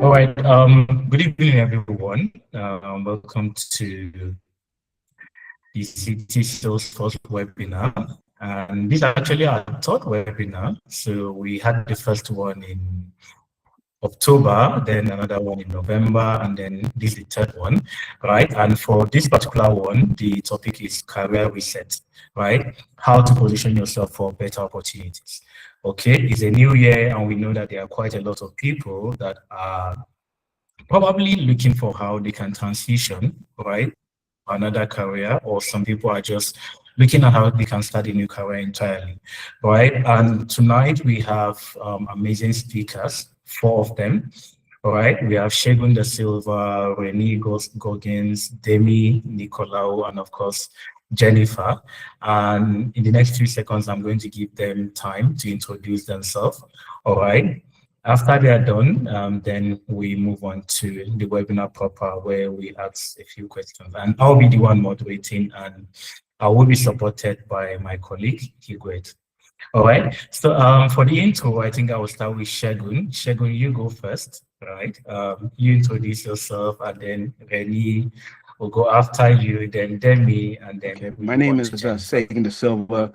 All right. Good evening, everyone. Welcome to the City Salesforce webinar. And this is actually our third webinar. So we had the first one in October, then another one in November, and then this is the third one, right? And for this particular one, the topic is career reset, right? How to position yourself for better opportunities. Okay, it's a new year, and we know that there are quite a lot of people that are probably looking for how they can transition, right? Another career, or some people are just looking at how they can start a new career entirely, right? And tonight we have amazing speakers, four of them. All right, we have Shegun Da Silva, Renee Goggins, Demi Nicolau, and of course, Jennifer. And in the next few seconds, I'm going to give them time to introduce themselves. All right. After they are done, then we move on to the webinar proper where we ask a few questions. And I'll be the one moderating, and I will be supported by my colleague, Higuet. All right. So for the intro, I think I will start with Shegun. Shegun, you go first, right? You introduce yourself, and then Renee will go after you, then Demi, and then okay. My name is Sagan Da Silva.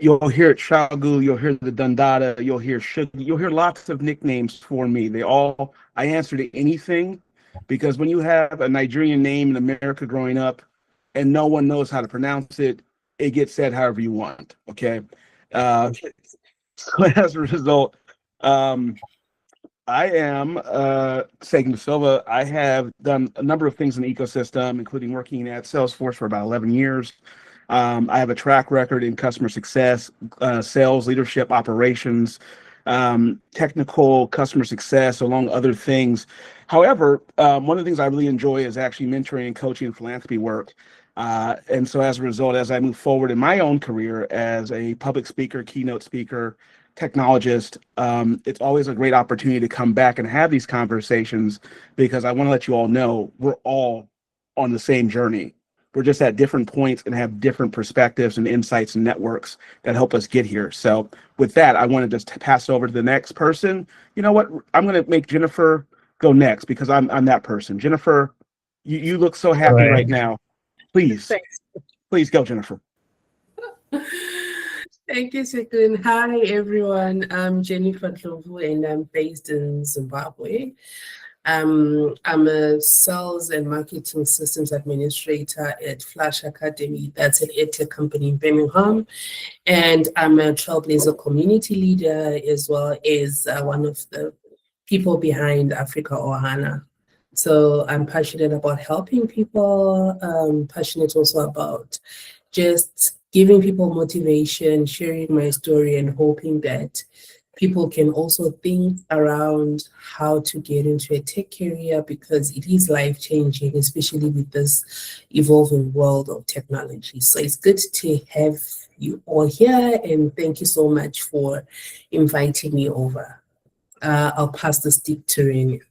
You'll hear it Shagu, you'll hear the Dundada, you'll hear Sugar, you'll hear lots of nicknames for me. I answer to anything, because when you have a Nigerian name in America growing up and no one knows how to pronounce it, it gets said however you want, okay? So as a result, I am Sagan Da Silva. I have done a number of things in the ecosystem, including working at Salesforce for about 11 years. I have a track record in customer success, sales, leadership, operations, technical customer success, along other things. However, one of the things I really enjoy is actually mentoring and coaching and philanthropy work. And so as a result, as I move forward in my own career as a public speaker, keynote speaker, technologist, it's always a great opportunity to come back and have these conversations, because I want to let you all know we're all on the same journey. We're just at different points and have different perspectives and insights and networks that help us get here. So with that, I want to just pass over to the next person. You know what? I'm going to make Jennifer go next, because I'm that person. Jennifer, you look so happy right now. Please, please go, Jennifer. Thank you, Sekun. Hi, everyone. I'm Jennifer Dlovu, and I'm based in Zimbabwe. I'm a sales and marketing systems administrator at Flash Academy. That's an edtech company in Birmingham. And I'm a Trailblazer community leader, as well as one of the people behind Africa Ohana. So I'm passionate about helping people. I'm passionate also about just giving people motivation, sharing my story, and hoping that people can also think around how to get into a tech career, because it is life-changing, especially with this evolving world of technology. So it's good to have you all here, and thank you so much for inviting me over. I'll pass the stick to Renee.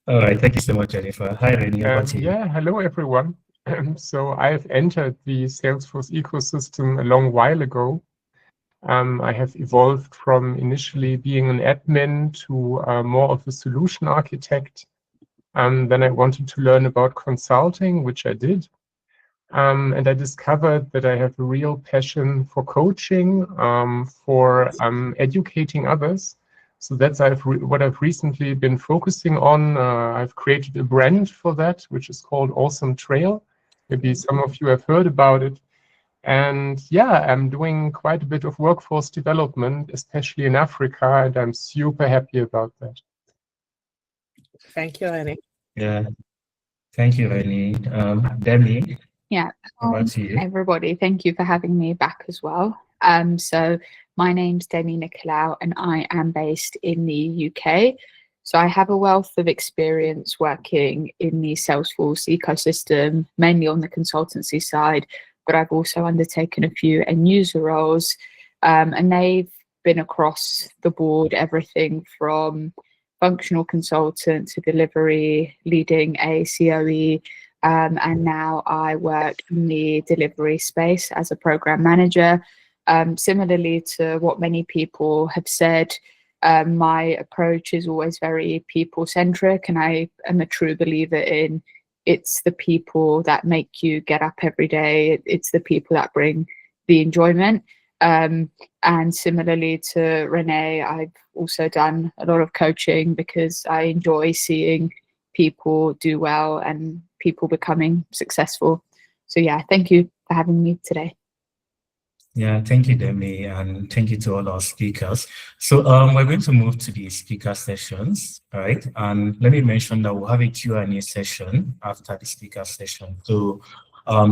All right, thank you so much, Jennifer. Hi, Renee. Yeah, hello, everyone. So I've entered the Salesforce ecosystem a long while ago. I have evolved from initially being an admin to more of a solution architect. Then I wanted to learn about consulting, which I did. And I discovered that I have a real passion for coaching, for educating others. So that's what I've recently been focusing on. I've created a brand for that, which is called Awesome Trail. Maybe some of you have heard about it. And yeah, I'm doing quite a bit of workforce development, especially in Africa, and I'm super happy about that. Thank you, Renee. Yeah, thank you, Renee. Demi. Yeah, everybody, thank you for having me back as well. So my name's Demi Nicolau, and I am based in the UK. So I have a wealth of experience working in the Salesforce ecosystem, mainly on the consultancy side, but I've also undertaken a few end user roles, and they've been across the board, everything from functional consultant to delivery, leading a COE, and now I work in the delivery space as a program manager. Similarly to what many people have said, My approach is always very people-centric, and I am a true believer in it's the people that make you get up every day. It's the people that bring the enjoyment. And similarly to Renee, I've also done a lot of coaching because I enjoy seeing people do well and people becoming successful. So yeah, thank you for having me today. Yeah, thank you, Demi, and thank you to all our speakers. So we're going to move to the speaker sessions, right? And let me mention that we'll have a Q&A session after the speaker session. So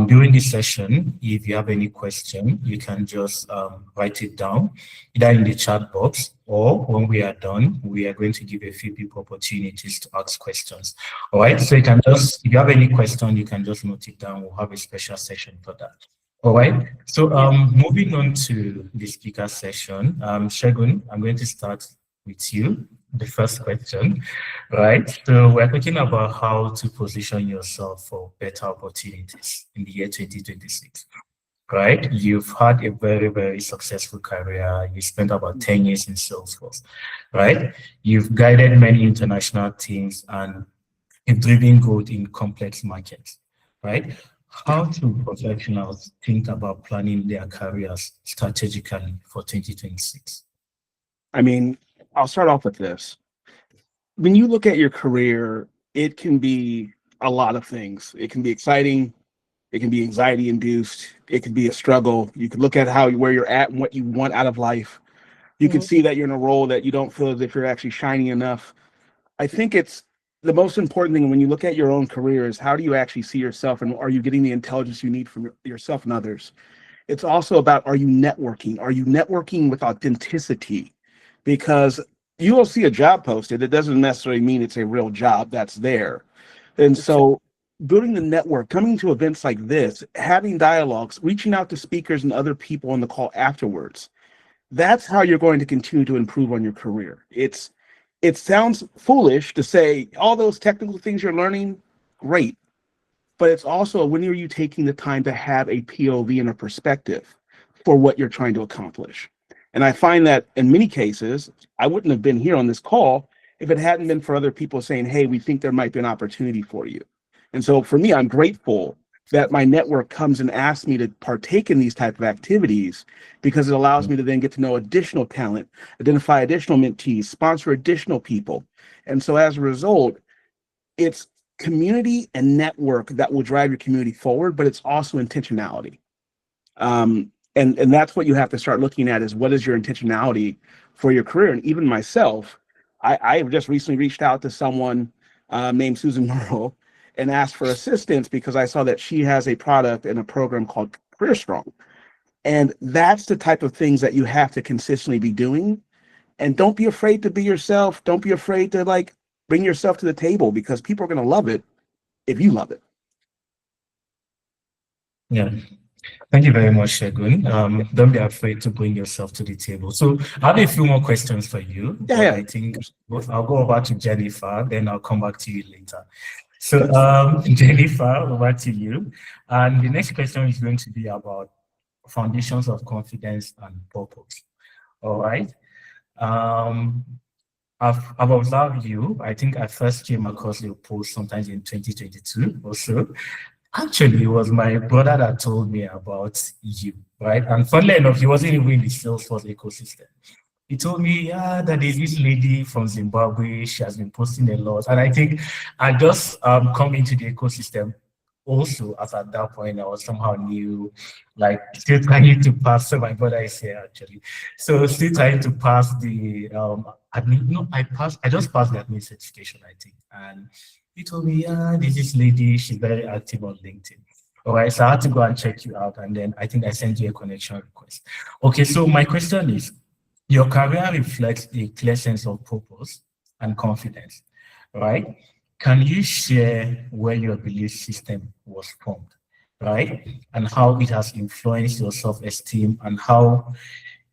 during this session, if you have any question, you can just write it down either in the chat box, or when we are done, we are going to give a few people opportunities to ask questions. All right, so you can just, if you have any question, you can just note it down. We'll have a special session for that. All right, so moving on to the speaker session, Segun, I'm going to start with you, the first question, right? So we're talking about how to position yourself for better opportunities in the year 2026, right? You've had a very, very successful career. You spent about 10 years in Salesforce, right? You've guided many international teams and you've driven growth in complex markets, right? How do professionals think about planning their careers strategically for 2026? I mean, I'll start off with this. When you look at your career, it can be a lot of things. It can be exciting. It can be anxiety induced. It can be a struggle. You can look at where you're at and what you want out of life. You can see that you're in a role that you don't feel as if you're actually shining enough. I think it's the most important thing when you look at your own career is how do you actually see yourself, and are you getting the intelligence you need from yourself and others? It's also about, are you networking? Are you networking with authenticity? Because you will see a job posted. It doesn't necessarily mean it's a real job that's there. And so building the network, coming to events like this, having dialogues, reaching out to speakers and other people on the call afterwards, that's how you're going to continue to improve on your career. It sounds foolish to say all those technical things you're learning, great. But it's also, when are you taking the time to have a POV and a perspective for what you're trying to accomplish? And I find that in many cases, I wouldn't have been here on this call if it hadn't been for other people saying, hey, we think there might be an opportunity for you. And so for me, I'm grateful that my network comes and asks me to partake in these type of activities, because it allows me to then get to know additional talent, identify additional mentees, sponsor additional people. And so as a result, it's community and network that will drive your community forward, but it's also intentionality. And that's what you have to start looking at, is what is your intentionality for your career. And even myself, I just recently reached out to someone named Susan Merle and asked for assistance because I saw that she has a product and a program called Career Strong. And that's the type of things that you have to consistently be doing. And don't be afraid to be yourself. Don't be afraid to bring yourself to the table, because people are going to love it if you love it. Yeah. Thank you very much, Segun. Don't be afraid to bring yourself to the table. So I have a few more questions for you. Yeah. I think I'll go over to Jennifer, then I'll come back to you later. So Jennifer, over to you. And the next question is going to be about foundations of confidence and purpose. All right. I've observed you. I think I first came across your post sometimes in 2022 or so. Actually, it was my brother that told me about you, right? And funnily enough, he wasn't even in the Salesforce ecosystem. He told me, yeah, that there's this lady from Zimbabwe. She has been posting a lot. And I think I just come into the ecosystem also, as at that point, I was somehow new, like still trying to pass. So my brother is here actually. So still trying to pass the admin. No, I just passed the admin certification, I think. And he told me, yeah, there's this lady, she's very active on LinkedIn. All right, so I had to go and check you out. And then I think I sent you a connection request. Okay, so my question is, your career reflects a clear sense of purpose and confidence, right? Can you share where your belief system was formed, right? And how it has influenced your self-esteem, and how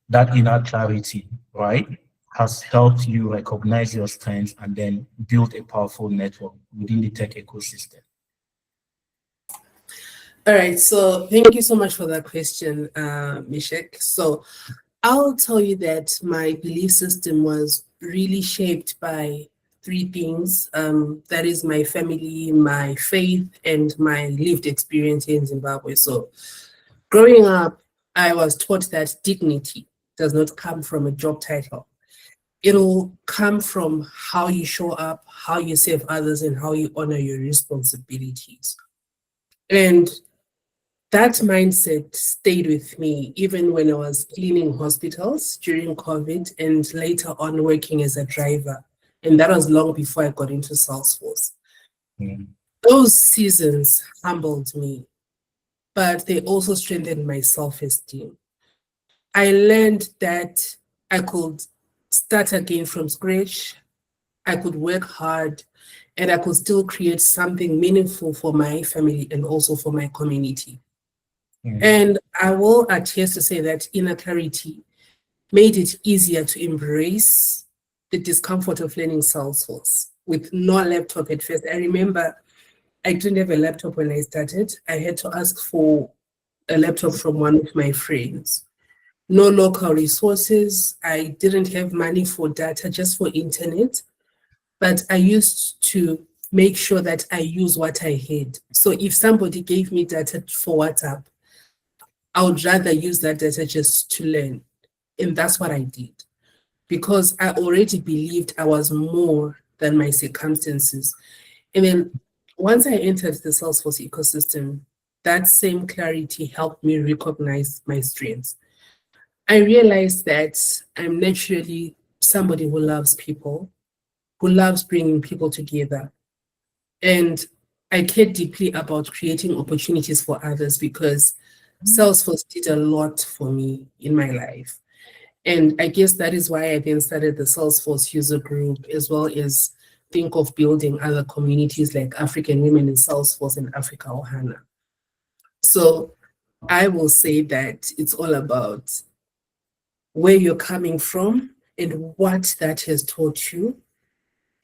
that inner clarity, right, has helped you recognize your strengths and then build a powerful network within the tech ecosystem? All right, so thank you so much for that question, Mishek. So I'll tell you that my belief system was really shaped by three things. That is my family, my faith, and my lived experience in Zimbabwe. So growing up, I was taught that dignity does not come from a job title. It'll come from how you show up, how you serve others, and how you honor your responsibilities. And that mindset stayed with me even when I was cleaning hospitals during COVID and later on working as a driver. And that was long before I got into Salesforce. Mm. Those seasons humbled me, but they also strengthened my self-esteem. I learned that I could start again from scratch, I could work hard, and I could still create something meaningful for my family and also for my community. And I will attest to say that inner clarity made it easier to embrace the discomfort of learning Salesforce with no laptop at first. I remember I didn't have a laptop when I started. I had to ask for a laptop from one of my friends. No local resources. I didn't have money for data, just for internet. But I used to make sure that I use what I had. So if somebody gave me data for WhatsApp, I would rather use that data just to learn. And that's what I did. Because I already believed I was more than my circumstances. And then once I entered the Salesforce ecosystem, that same clarity helped me recognize my strengths. I realized that I'm naturally somebody who loves people, who loves bringing people together. And I care deeply about creating opportunities for others because Salesforce did a lot for me in my life. And I guess that is why I then started the Salesforce user group, as well as think of building other communities like African Women in Salesforce and Africa Ohana. So I will say that it's all about where you're coming from and what that has taught you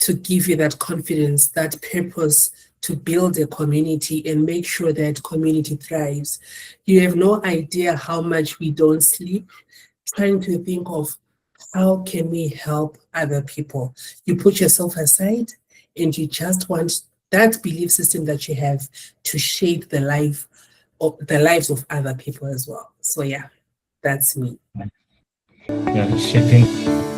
to give you that confidence, that purpose to build a community and make sure that community thrives. You have no idea how much we don't sleep trying to think of how can we help other people. You put yourself aside and you just want that belief system that you have to shape the lives of other people as well. So yeah, that's me. Yeah, shaping